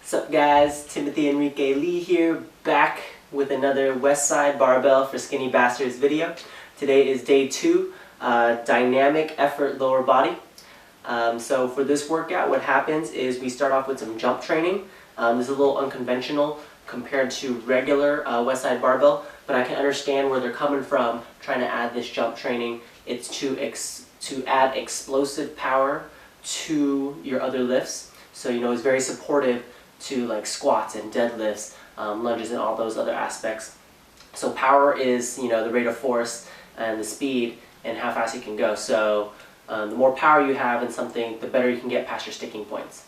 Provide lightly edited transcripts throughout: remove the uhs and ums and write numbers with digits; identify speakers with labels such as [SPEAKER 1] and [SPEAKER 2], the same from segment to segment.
[SPEAKER 1] What's up guys, Timothy Enrique Lee here, back with another Westside Barbell for Skinny Bastards video. Today is day 2, dynamic effort lower body. So for this workout, what happens is we start off with some jump training. This is a little unconventional compared to regular Westside Barbell, but I can understand where they're coming from trying to add this jump training. It's to add explosive power to your other lifts. So it's very supportive to like squats and deadlifts, lunges and all those other aspects. So power is the rate of force and the speed and how fast you can go. So the more power you have in something, the better you can get past your sticking points.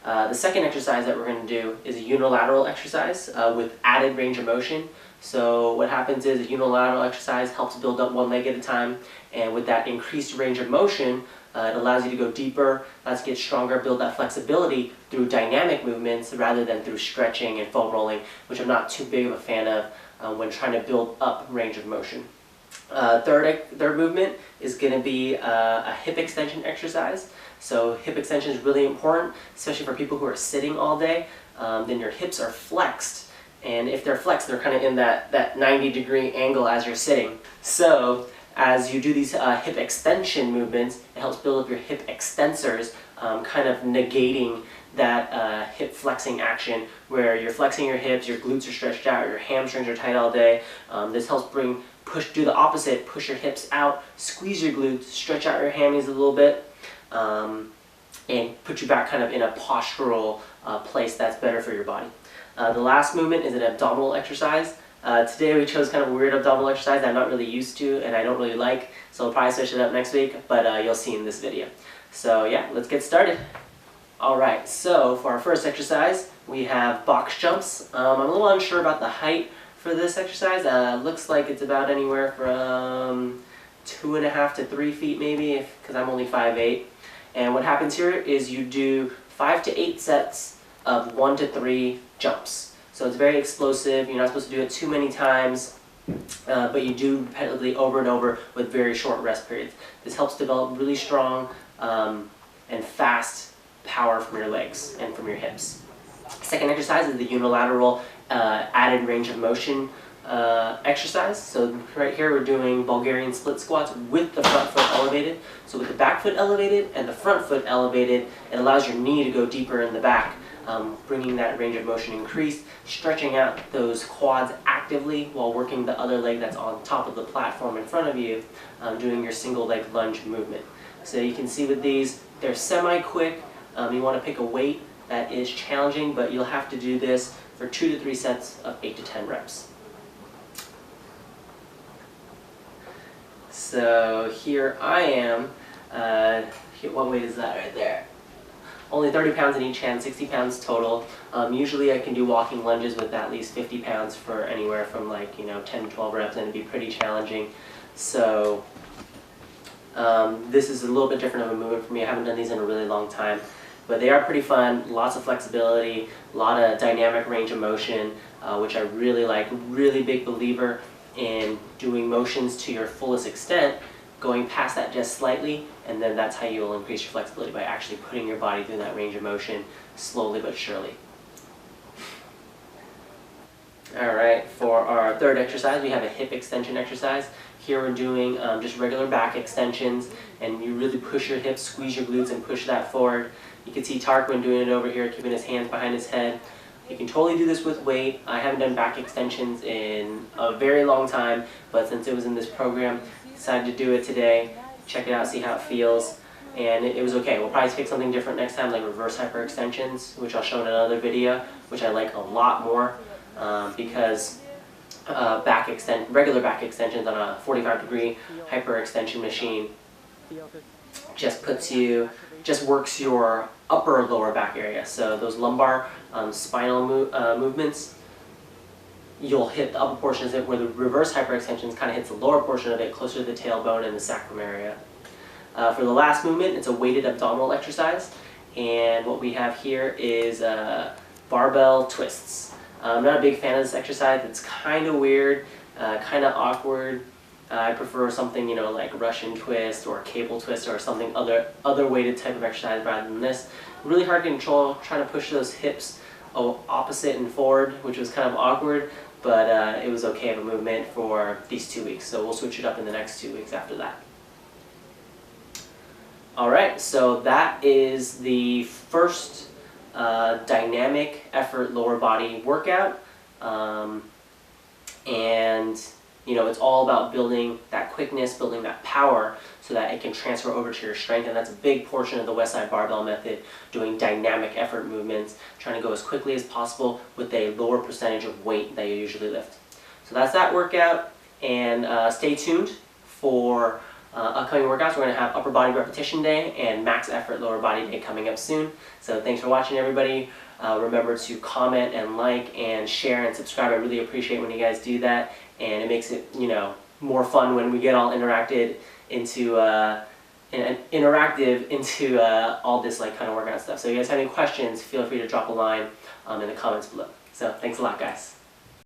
[SPEAKER 1] The second exercise that we're going to do is a unilateral exercise with added range of motion. So what happens is a unilateral exercise helps build up one leg at a time, and with that increased range of motion, it allows you to go deeper, allows you to get stronger, build that flexibility through dynamic movements rather than through stretching and foam rolling, which I'm not too big of a fan of when trying to build up range of motion. Third movement is going to be a hip extension exercise. So hip extension is really important, especially for people who are sitting all day. Then your hips are flexed, and if they're flexed, they're kind of in that 90-degree angle as you're sitting. So as you do these hip extension movements, it helps build up your hip extensors, kind of negating that hip flexing action where you're flexing your hips, your glutes are stretched out, your hamstrings are tight all day. This helps do the opposite, push your hips out, squeeze your glutes, stretch out your hammies a little bit, and put you back kind of in a postural place that's better for your body. The last movement is an abdominal exercise. Today we chose kind of a weird abdominal exercise that I'm not really used to and I don't really like, so I'll probably switch it up next week, but you'll see in this video. So yeah, let's get started. Alright, so for our first exercise, we have box jumps. I'm a little unsure about the height for this exercise. Looks like it's about anywhere from 2.5 to 3 feet maybe, because I'm only 5'8". And what happens here is you do 5 to 8 sets of 1 to 3 jumps. So it's very explosive. You're not supposed to do it too many times, but you do repetitively over and over with very short rest periods. This helps develop really strong and fast power from your legs and from your hips. Second exercise is the unilateral added range of motion exercise. So right here we're doing Bulgarian split squats with the front foot elevated. So with the back foot elevated and the front foot elevated, it allows your knee to go deeper in the back, bringing that range of motion increased, stretching out those quads actively while working the other leg that's on top of the platform in front of you, doing your single leg lunge movement. So you can see with these, they're semi-quick. You want to pick a weight that is challenging, but you'll have to do this for 2 to 3 sets of 8 to 10 reps. So here I am. What weight is that right there? Only 30 pounds in each hand, 60 pounds total. Usually I can do walking lunges with at least 50 pounds for anywhere from 10 to 12 reps, and it'd be pretty challenging. So this is a little bit different of a movement for me. I haven't done these in a really long time, but they are pretty fun, lots of flexibility, a lot of dynamic range of motion, which I really like. Really big believer in doing motions to your fullest extent, going past that just slightly, and then that's how you'll increase your flexibility, by actually putting your body through that range of motion slowly but surely. Alright, for our third exercise, we have a hip extension exercise. Here we're doing just regular back extensions, and you really push your hips, squeeze your glutes, and push that forward. You can see Tarquin doing it over here, keeping his hands behind his head. You can totally do this with weight. I haven't done back extensions in a very long time, but since it was in this program, decided to do it today. Check it out, see how it feels, and it was okay. We'll probably pick something different next time, like reverse hyperextensions, which I'll show in another video, which I like a lot more, because regular back extensions on a 45-degree hyperextension machine just works your upper lower back area. So those lumbar spinal movements, you'll hit the upper portion of it, where the reverse hyperextensions kind of hits the lower portion of it, closer to the tailbone and the sacrum area. For the last movement, it's a weighted abdominal exercise, and what we have here is barbell twists. I'm not a big fan of this exercise. It's kind of weird, kind of awkward. I prefer something like Russian twist or cable twist or something other weighted type of exercise rather than this. Really hard to control, trying to push those hips opposite and forward, which was kind of awkward, but it was okay of a movement for these 2 weeks. So we'll switch it up in the next 2 weeks after that. Alright, so that is the first dynamic effort lower body workout. And you know, it's all about building that quickness, building that power, so that it can transfer over to your strength. And that's a big portion of the westside barbell method, doing dynamic effort movements, trying to go as quickly as possible with a lower percentage of weight that you usually lift. So that's that workout, and stay tuned for upcoming workouts. We're going to have upper body repetition day and max effort lower body day coming up soon. So thanks for watching, everybody. Remember to comment and like and share and subscribe. I really appreciate when you guys do that, and it makes it, you know, more fun when we get all interactive into all this like kind of workout stuff. So if you guys have any questions, feel free to drop a line in the comments below. So thanks a lot, guys.